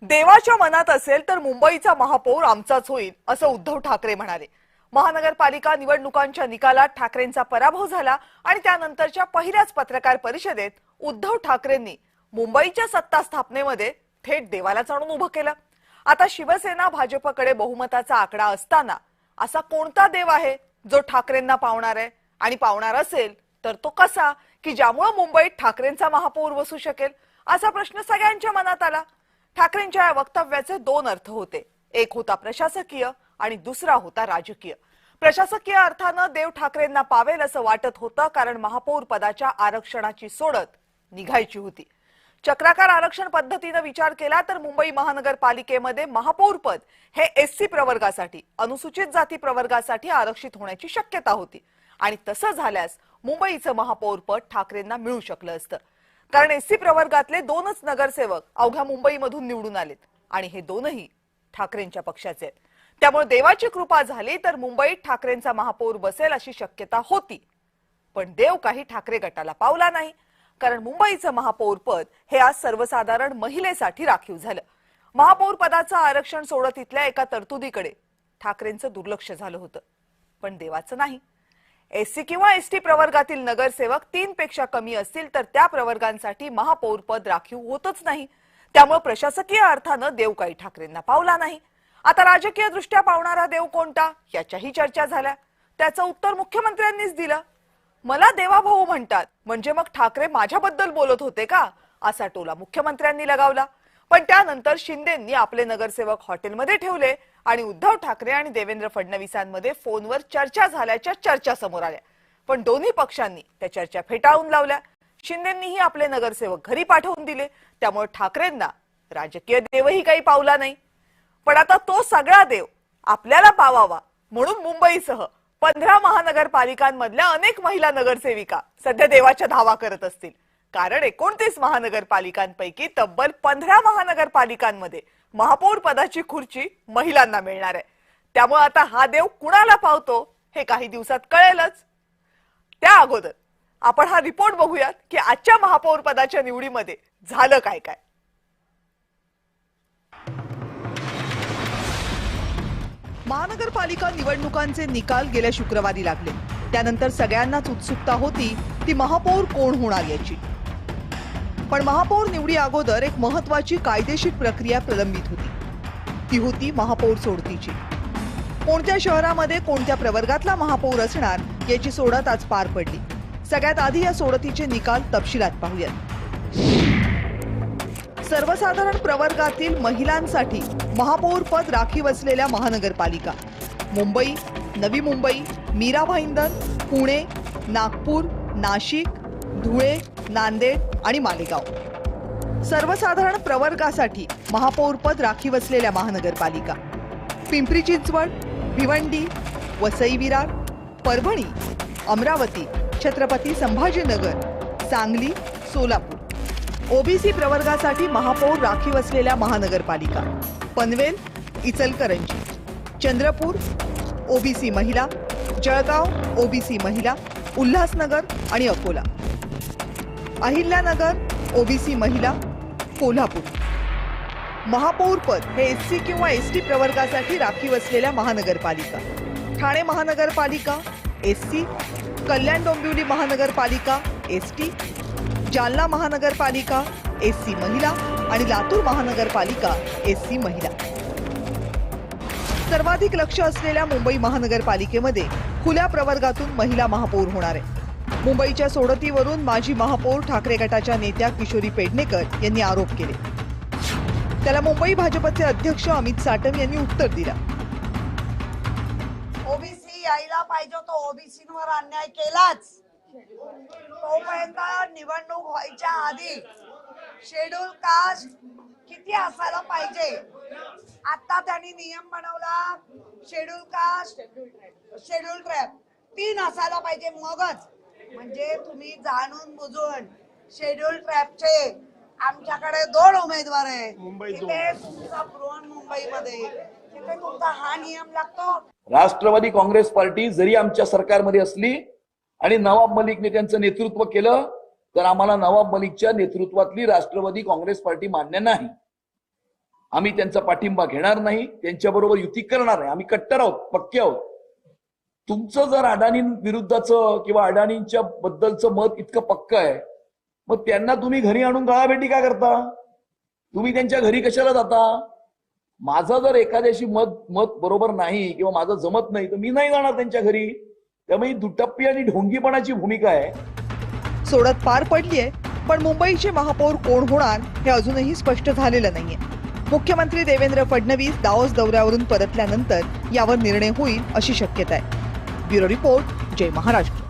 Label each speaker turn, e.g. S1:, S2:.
S1: देवाच्या मनात असेल तर मुंबईचा महापौर आमचाच होईल असं उद्धव ठाकरे म्हणाले। महानगरपालिका निवडणुकांच्या निकालात ठाकरेंचा पराभव झाला आणि त्यानंतरच्या पहिल्याच पत्रकार परिषदेत उद्धव ठाकरेंनी मुंबईच्या सत्ता स्थापनेमध्ये थेट देवालाच आणून उभं केलं। आता शिवसेना भाजपकडे बहुमताचा आकडा असताना असा कोणता देव आहे जो ठाकरेंना पावणार आहे आणि पावणार असेल तर तो कसा की ज्यामुळे मुंबईत ठाकरेंचा महापौर बसू शकेल असा प्रश्न सगळ्यांच्या मनात आला। ठाकरेंच्या या वक्तव्याचे दोन अर्थ होते, एक होता प्रशासकीय आणि दुसरा होता राजकीय। प्रशासकीय अर्थानं देव ठाकरेंना पावेल असं वाटत होतं, कारण महापौर पदाच्या आरक्षणाची सोडत निघायची होती। चक्राकार आरक्षण पद्धतीने विचार केला तर मुंबई महानगरपालिकेमध्ये महापौर पद हे एससी प्रवर्गासाठी, अनुसूचित जाती प्रवर्गासाठी आरक्षित होण्याची शक्यता होती आणि तसं झाल्यास मुंबईचं महापौर पद ठाकरेंना मिळू शकलं असतं, कारण एससी प्रवर्गातले दोनच नगरसेवक अवघ्या मुंबईमधून निवडून आलेत आणि हे दोनही ठाकरेंच्या पक्षाचे आहेत। त्यामुळे देवाची कृपा झाली तर मुंबईत ठाकरेंचा महापौर बसेल अशी शक्यता होती, पण देव काही ठाकरे गटाला पावला नाही, कारण मुंबईचं महापौर पद हे आज सर्वसाधारण महिलेसाठी राखीव झालं। महापौर पदाचं आरक्षण सोडत इथल्या एका तरतुदीकडे ठाकरेंचं दुर्लक्ष झालं होतं, पण देवाचं नाही। एससी किंवा एसटी प्रवर्गातील नगरसेवक 3 पेक्षा कमी असतील तर त्या प्रवर्गांसाठी महापौर पद राखीव होतच नाही। त्यामुळे प्रशासकीय अर्थानं देव काही ठाकरेंना पावला नाही। आता राजकीय दृष्ट्या पावणारा देव कोणता याच्याही चर्चा झाल्या। त्याचं उत्तर मुख्यमंत्र्यांनीच दिलं। मला देवाभाऊ म्हणतात म्हणजे मग ठाकरे माझ्याबद्दल बोलत होते का असा टोला मुख्यमंत्र्यांनी लगावला। पण त्यानंतर शिंदेंनी आपले नगरसेवक हॉटेलमध्ये ठेवले आणि उद्धव ठाकरे आणि देवेंद्र फडणवीसांमध्ये फोनवर चर्चा झाल्याच्या चर्चा समोर आल्या, पण दोन्ही पक्षांनी त्या चर्चा फेटाळून लावल्या। शिंदेंनीही आपले नगरसेवक घरी पाठवून दिले, त्यामुळे ठाकरेंना राजकीय देवही काही पावला नाही। पण आता तो सगळा देव आपल्याला पावावा म्हणून मुंबईसह 15 महानगरपालिकांमधल्या अनेक महिला नगरसेविका सध्या देवाच्या धावा करत असतील, कारण 29 महानगरपालिकांपैकी तब्बल 15 महानगरपालिकांमध्ये महापौर पदाची खुर्ची महिलांना मिळणार आहे। त्यामुळे आता हा देव कुणाला पावतो हे काही दिवसात कळेलच। त्या अगोदर आपण हा रिपोर्ट बघूयात की आजच्या महापौर पदाच्या निवडीमध्ये झालं काय काय। महानगरपालिका निवडणुकांचे निकाल गेल्या शुक्रवारी लागले, त्यानंतर सगळ्यांनाच उत्सुकता होती ती महापौर कोण होणार याची। पण महापौर निवडी अगोदर एक महत्त्वाची कायदेशीर प्रक्रिया प्रलंबित होती, ती होती महापौर सोडतीची। कोणत्या शहरामध्ये कोणत्या प्रवर्गातला महापौर असणार याची सोडत आज पार पडली। सगळ्यात आधी या सोडतीचे निकाल तपशिलात पाहूयात। सर्वसाधारण प्रवर्गातील महिलांसाठी महापौर पद राखीव असलेल्या महानगरपालिका मुंबई, नवी मुंबई, मीरा भाईंदर, पुणे, नागपूर, नाशिक, धुळे, नांदेड आणि मालेगाव। सर्वसाधारण प्रवर्गासाठी महापौर पद राखीव असलेल्या महानगरपालिका पिंपरी चिंचवड, भिवंडी, वसई विरार, परभणी, अमरावती, छत्रपती संभाजीनगर, सांगली, सोलापूर। ओबीसी प्रवर्गासाठी महापौर राखीव असलेल्या महानगरपालिका पनवेल, इचलकरंजी, चंद्रपूर, ओबीसी महिला, जळगाव, ओबीसी महिला, उल्हासनगर आणि अकोला, अहिल्यानगर, ओबीसी महिला, कोल्हापूर। महापौर पद हे एससी किंवा एसटी प्रवर्गासाठी राखीव असलेल्या महानगरपालिका ठाणे महानगरपालिका एससी, कल्याण डोंबिवली महानगरपालिका एसटी, जालना महानगरपालिका एससी महिला आणि लातूर महानगरपालिका एससी महिला। सर्वाधिक लक्ष असलेल्या मुंबई महानगरपालिकेमध्ये खुल्या प्रवर्गातून महिला महापौर होणार आहे। मुंबईच्या सोडतीवरून माजी महापौर ठाकरे गटाच्या नेत्या किशोरी पेडणेकर यांनी आरोप केले। त्याला मुंबई भाजपचे अध्यक्ष अमित साटम यांनी उत्तर दिलं।
S2: ओबीसी यायला पाहिजे तो ओबीसींवर अन्याय केलाच, तोपर्यंत निवडणूक व्हायच्या आधी शेड्यूल कास्ट किती असायला पाहिजे, आता त्यांनी नियम बनवला शेड्यूल कास्ट, शेड्यूल ट्राइब 3 असायला पाहिजे, मगच म्हणजे तुम्ही जाणून बुजून शेड्यूल ट्राइबचे आमच्याकडे 2 उमेदवार आहे, तिथे तुमचा बृहन्मुंबईमध्ये तिथे तुमचा हा नियम लागतो।
S3: राष्ट्रवादी काँग्रेस पार्टी जरी आमच्या सरकारमध्ये असली आणि नवाब मलिकने त्यांचं नेतृत्व केलं तर आम्हाला नवाब मलिकच्या नेतृत्वातली राष्ट्रवादी काँग्रेस पार्टी मान्य नाही। आम्ही त्यांचा पाठिंबा घेणार नाही, त्यांच्याबरोबर युती करणार नाही. आम्ही कट्टर आहोत, पक्के आहोत. तुमचं जर अडाणी विरुद्धचं किंवा अडाणींच्या बद्दलचं मत इतकं पक्क आहे, मग त्यांना तुम्ही घरी आणून गळाभेटी का करता? तुम्ही त्यांच्या घरी कशाला जाता? माझं जर एखाद्याशी मत बरोबर नाही किंवा माझं जमत नाही तर मी नाही जाणार त्यांच्या घरी. त्यामुळे ही दुटप्पी आणि ढोंगीपणाची भूमिका आहे.
S1: सोडत पार पडलीये, पण मुंबईचे महापौर कोण होणार हे अजूनही स्पष्ट झालेलं नाहीये. मुख्यमंत्री देवेंद्र फडणवीस दाओस दौऱ्यावरून परतल्यानंतर यावर निर्णय होईल अशी शक्यता आहे. ब्युरो रिपोर्ट, जय महाराष्ट्र.